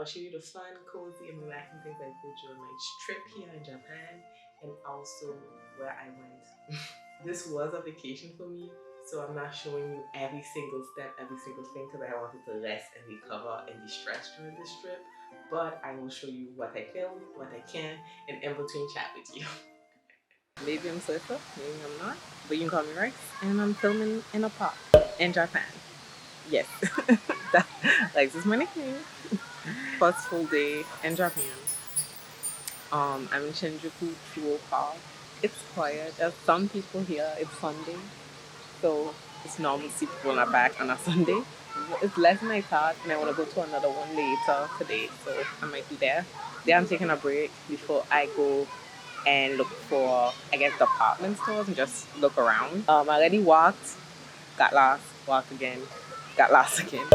show you the fun, cozy, and relaxing things I did during my trip here in Japan, and also where I went. This was a vacation for me, so I'm not showing you every single step, every single thing, because I wanted to rest and recover and de-stress during this trip. But I will show you what I filmed, what I can, and in between chat with you. Maybe I'm Surfer, maybe I'm not, but you can call me Rice, and I'm filming in a park in Japan. Yes, like this is my nickname. First full day in Japan. I'm in Shinjuku Park. It's quiet. There's some people here. It's Sunday, so it's normal to see people are back on a Sunday. It's less than I thought, and I want to go to another one later today, so I might be there. Then I'm taking a break before I go and look for, I guess, department stores and just look around. I already walked, got lost, walked again, got lost again.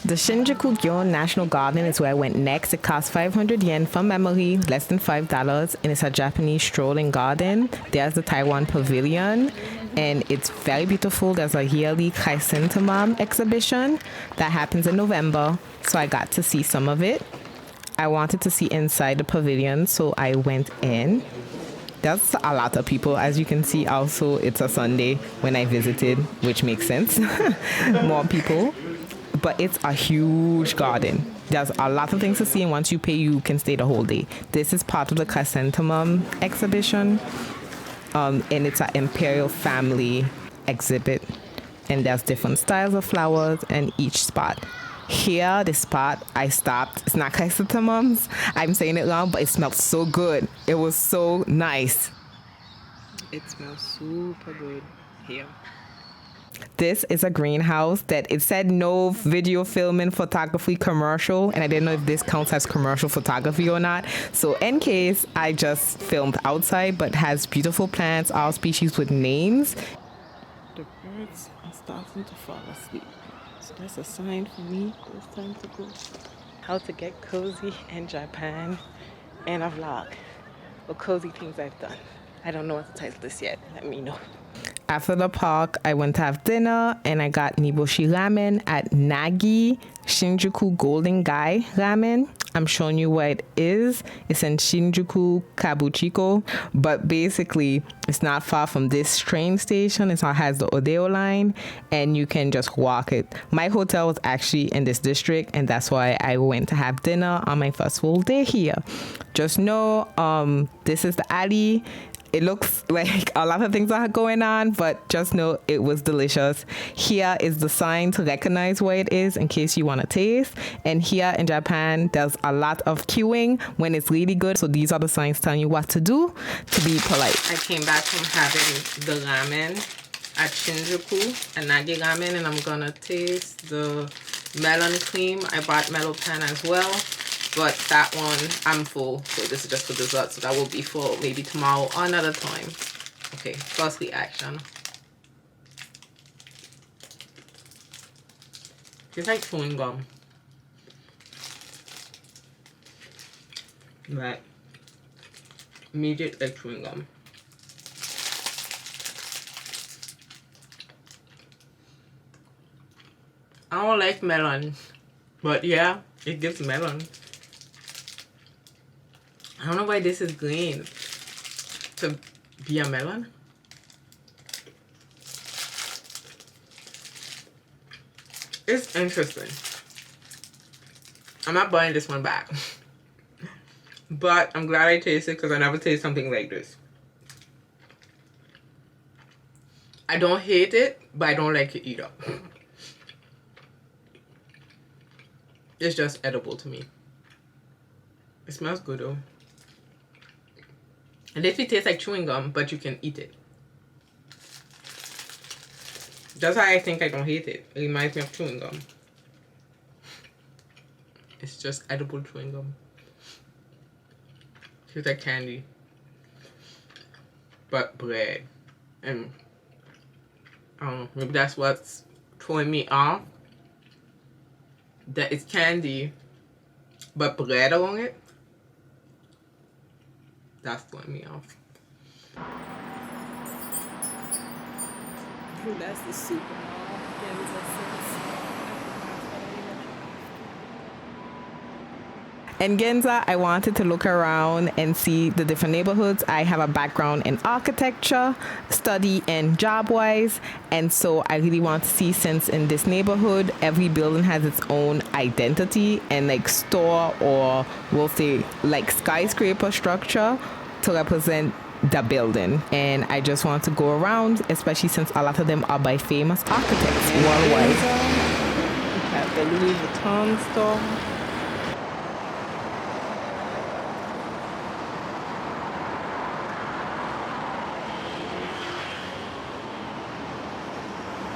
The Shinjuku Gyoen National Garden is where I went next. It costs 500 yen from memory, less than $5, and it's a Japanese strolling garden. There's the Taiwan Pavilion, and it's very beautiful. There's a yearly chrysanthemum exhibition that happens in November, so I got to see some of it. I wanted to see inside the pavilion, so I went in. There's a lot of people, as you can see. Also, it's a Sunday when I visited, which makes sense. More people. But it's a huge garden. There's a lot of things to see, and once you pay, you can stay the whole day. This is part of the chrysanthemum exhibition, and it's an imperial family exhibit. And there's different styles of flowers in each spot. Here, this spot, I stopped. It's not chrysanthemums. I'm saying it wrong, but it smelled so good. It was so nice. It smells super good here. This is a greenhouse that it said no video filming photography commercial, and I didn't know if this counts as commercial photography or not. So in case, I just filmed outside, but has beautiful plants, all species with names. The birds are starting to fall asleep, so that's a sign for me it's time to go. How to get cozy in Japan and a vlog of cozy things I've done. I don't know what to title this yet. Let me know. After the park, I went to have dinner, and I got niboshi ramen at Nagi Shinjuku Golden Gai Ramen. I'm showing you where it is. It's in Shinjuku Kabuchiko, but basically it's not far from this train station. It has the Odeo line, and you can just walk it. My hotel was actually in this district, and that's why I went to have dinner on my first full day here. Just know, this is the alley. It looks like a lot of things are going on, but just know it was delicious. Here is the sign to recognize where it is in case you want to taste. And here in Japan, there's a lot of queuing when it's really good. So these are the signs telling you what to do to be polite. I came back from having the ramen at Shinjuku, a Nagi ramen, and I'm gonna taste the melon cream. I bought melon pan as well. But that one, I'm full, so this is just for dessert, so that will be for maybe tomorrow or another time. Okay, first the action. It's like chewing gum. Right. Immediate like chewing gum. I don't like melon, but yeah, it gives melon. I don't know why this is green to be a melon. It's interesting. I'm not buying this one back. But I'm glad I tasted it because I never tasted something like this. I don't hate it, but I don't like it either. It's just edible to me. It smells good though. And if it tastes like chewing gum, but you can eat it. That's why I think I don't hate it. It reminds me of chewing gum. It's just edible chewing gum. It's like candy. But bread. And I don't know, maybe that's what's throwing me off. That it's candy, but bread along it. That's throwing me off. That's the super Ginza sauce. In Ginza, I wanted to look around and see the different neighborhoods. I have a background in architecture, study in job-wise, and so I really want to see, since in this neighborhood, every building has its own identity and like store, or we'll say like skyscraper structure to represent the building. And I just want to go around, especially since a lot of them are by famous architects worldwide. We have the Louis Vuitton store.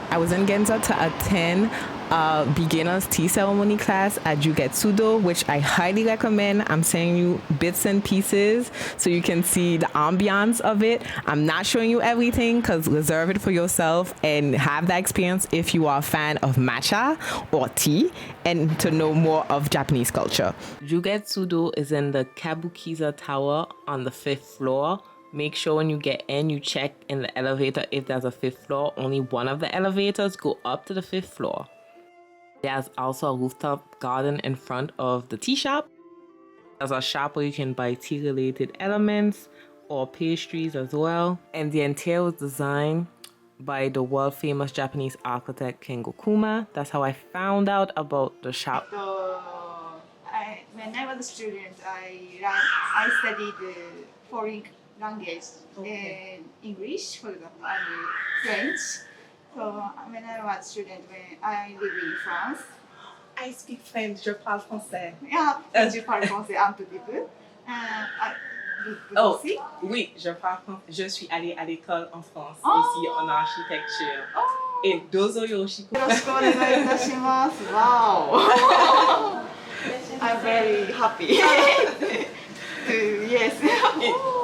I was in Ginza to attend a beginner's tea ceremony class at Jugetsudo, which I highly recommend. I'm sending you bits and pieces so you can see the ambiance of it. I'm not showing you everything because reserve it for yourself and have that experience if you are a fan of matcha or tea and to know more of Japanese culture. Jugetsudo is in the Kabukiza Tower on the 5th floor. Make sure when you get in, you check in the elevator if there's a 5th floor. Only one of the elevators go up to the 5th floor. There's also a rooftop garden in front of the tea shop. There's a shop where you can buy tea-related elements or pastries as well. And the interior was designed by the world-famous Japanese architect Kengo Kuma. That's how I found out about the shop. When I was a student, I studied foreign language, English, for example, and French. So when I was a student, when I live in France. I speak French, je parle français. Yeah, je parle français un tout petit peu. Oh, oui, je parle français. Je suis allée à l'école en France, aussi en architecture. Et dozo yoshiko. Wow! I'm very happy. Yes.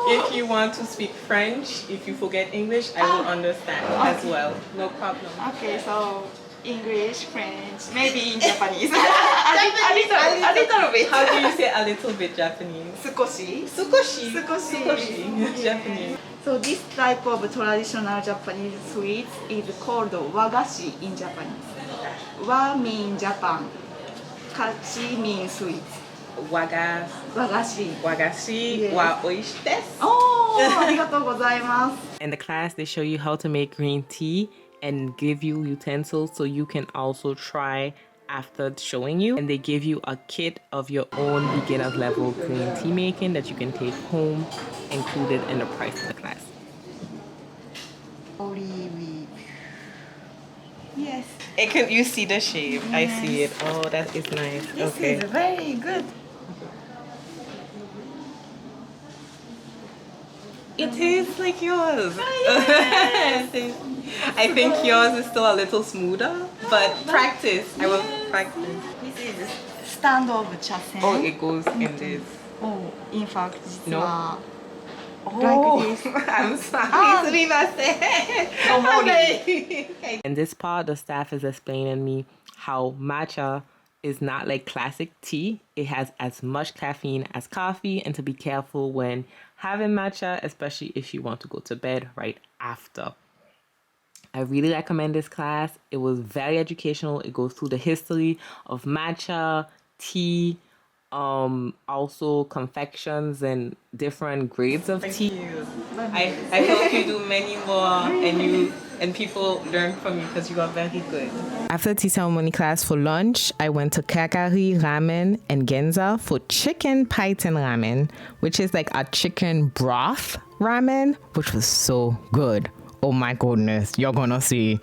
If you want to speak French, if you forget English, I will understand as well. No problem. Okay, so English, French, maybe in Japanese. a little bit. How do you say a little bit Japanese? Sukoshi. Sukoshi. Japanese. So this type of traditional Japanese sweets is called wagashi in Japanese. Wa means Japan. Kachi means sweets. Wagashi Yes. wa oishi desu. Oh, ありがとうございます。 In the class, they show you how to make green tea and give you utensils so you can also try after showing you. And they give you a kit of your own beginner's level green tea making that you can take home, included in the price of the class. Olive. Yes. You see the shape. Yes. I see it. Oh, that is nice. This Okay. is very good. It tastes like yours. I think yours is still a little smoother, but practice. I will practice. This is stand of chasen. Oh, it goes in this. Oh, in fact, No. like this. I'm sorry. No worry. In this part, the staff is explaining me how matcha is not like classic tea. It has as much caffeine as coffee, and to be careful when having matcha, especially if you want to go to bed right after. I really recommend this class. It was very educational. It goes through the history of matcha, tea, also confections and different grades of tea. I hope you do many more and people learn from you because you are very good. After the tea ceremony class for lunch, I went to Kakari Ramen and Ginza for chicken python ramen, which is like a chicken broth ramen, which was so good. Oh my goodness, you're gonna see.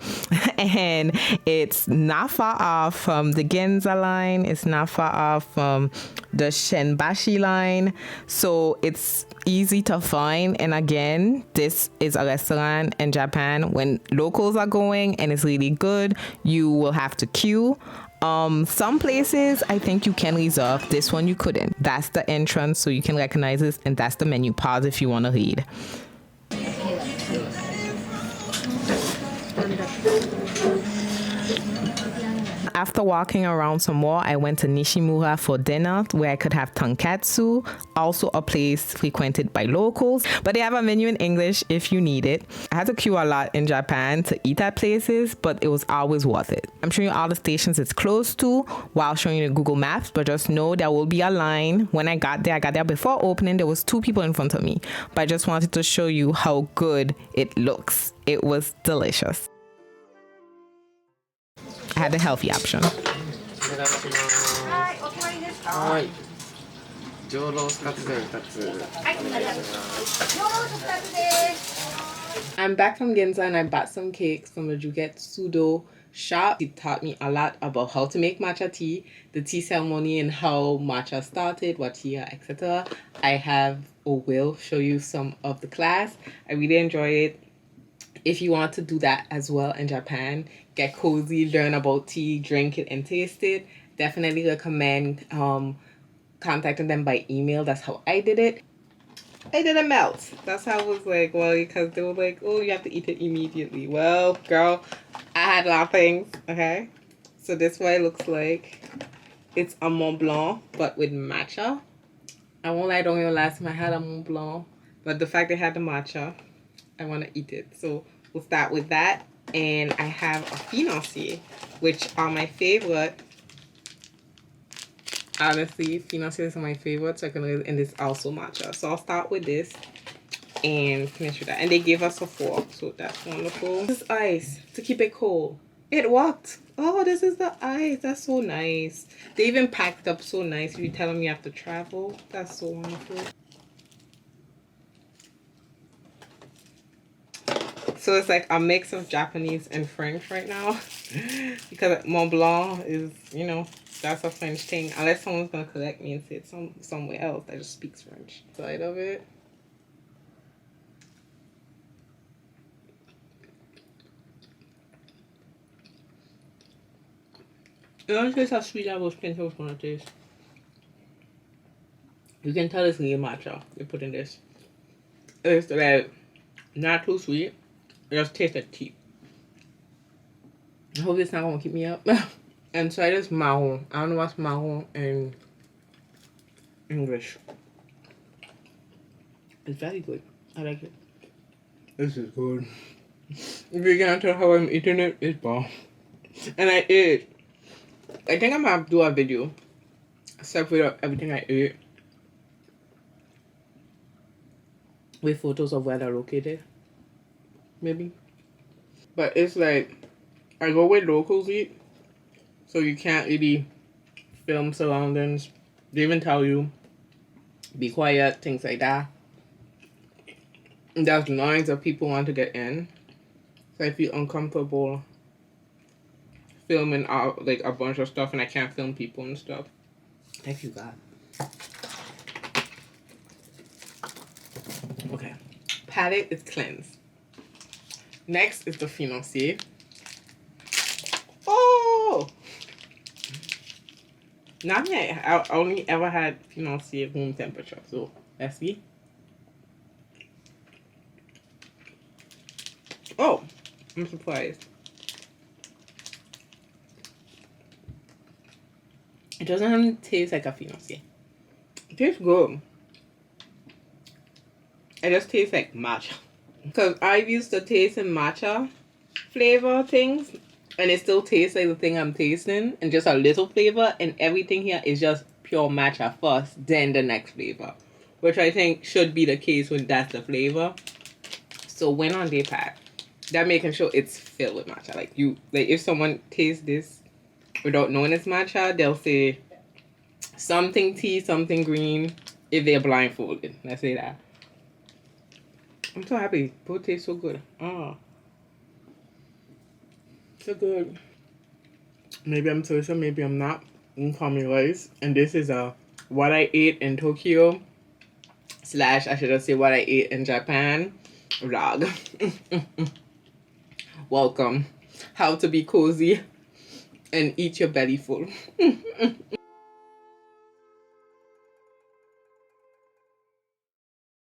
And it's not far off from the Ginza line. It's not far off from the Shenbashi line. So it's easy to find. And again, this is a restaurant in Japan. When locals are going and it's really good, you will have to queue. Some places I think you can reserve. This one you couldn't. That's the entrance, so you can recognize this, and that's the menu. Pause if you want to read. After walking around some more, I went to Nishimura for dinner where I could have tonkatsu, also a place frequented by locals, but they have a menu in English if you need it. I had to queue a lot in Japan to eat at places, but it was always worth it. I'm showing you all the stations it's close to while showing you the Google Maps, but just know there will be a line. When I got there before opening. There was 2 people in front of me, but I just wanted to show you how good it looks. It was delicious. I had the healthy option. I'm back from Ginza and I bought some cakes from the Jugetsudo shop. He taught me a lot about how to make matcha tea, the tea ceremony and how matcha started, what tea, etc. I have or will show you some of the class. I really enjoy it. If you want to do that as well in Japan, get cozy, learn about tea, drink it and taste it, definitely recommend contacting them by email. That's how I did it. I didn't melt. That's how I was like, well, because they were like, oh, you have to eat it immediately. Well, girl, I had a lot of things, okay? So this is what it looks like. It's a Mont Blanc, but with matcha. I won't lie, don't even last time I had a Mont Blanc. But the fact they had the matcha, I want to eat it. So we'll start with that. And I have a financier, which are my favorite. Honestly, financiers are my favorite. So I can and this also matcha. So I'll start with this and finish with that. And they gave us a fork, so that's wonderful. This is ice to keep it cold. It worked. Oh, this is the ice. That's so nice. They even packed up so nice. If you tell them you have to travel, that's so wonderful. So it's like a mix of Japanese and French right now. Because Mont Blanc is, you know, that's a French thing. Unless someone's going to correct me and say it's somewhere else that just speaks French. Side of it. It don't taste how sweet I was thinking it was going to taste. You can tell it's real matcha they put in this. It's like not too sweet. It just tastes like tea. I hope it's not going to keep me up. And so it is marron. I don't know what's marron in English. It's very good. I like it. This is good. If you can't tell how I'm eating it, it's bomb. And I ate. I think I'm going to do a video. Separate up everything I ate. With photos of where they're located. Maybe. But it's like, I go where locals eat. So you can't really film surroundings. They even tell you, be quiet, things like that. And there's lines of people want to get in. So I feel uncomfortable filming out like a bunch of stuff and I can't film people and stuff. Thank you, God. Okay. Palette is cleansed. Next is the financier. Oh! Not yet. I only ever had financier room temperature. So, let's see. Oh! I'm surprised. It doesn't taste like a financier. It tastes good. It just tastes like matcha. Because I used to taste in matcha flavor things. And it still tastes like the thing I'm tasting. And just a little flavor. And everything here is just pure matcha first. Then the next flavor. Which I think should be the case when that's the flavor. So when on day pack, they're making sure it's filled with matcha. Like if someone tastes this without knowing it's matcha, they'll say something tea, something green. If they're blindfolded. Let's say that. I'm so happy. Both taste so good. Oh. So good. Maybe I'm social, maybe I'm not. You can call me Rice. And this is what I ate in Tokyo. / I should just say what I ate in Japan. Vlog. Welcome. How to be cozy and eat your belly full.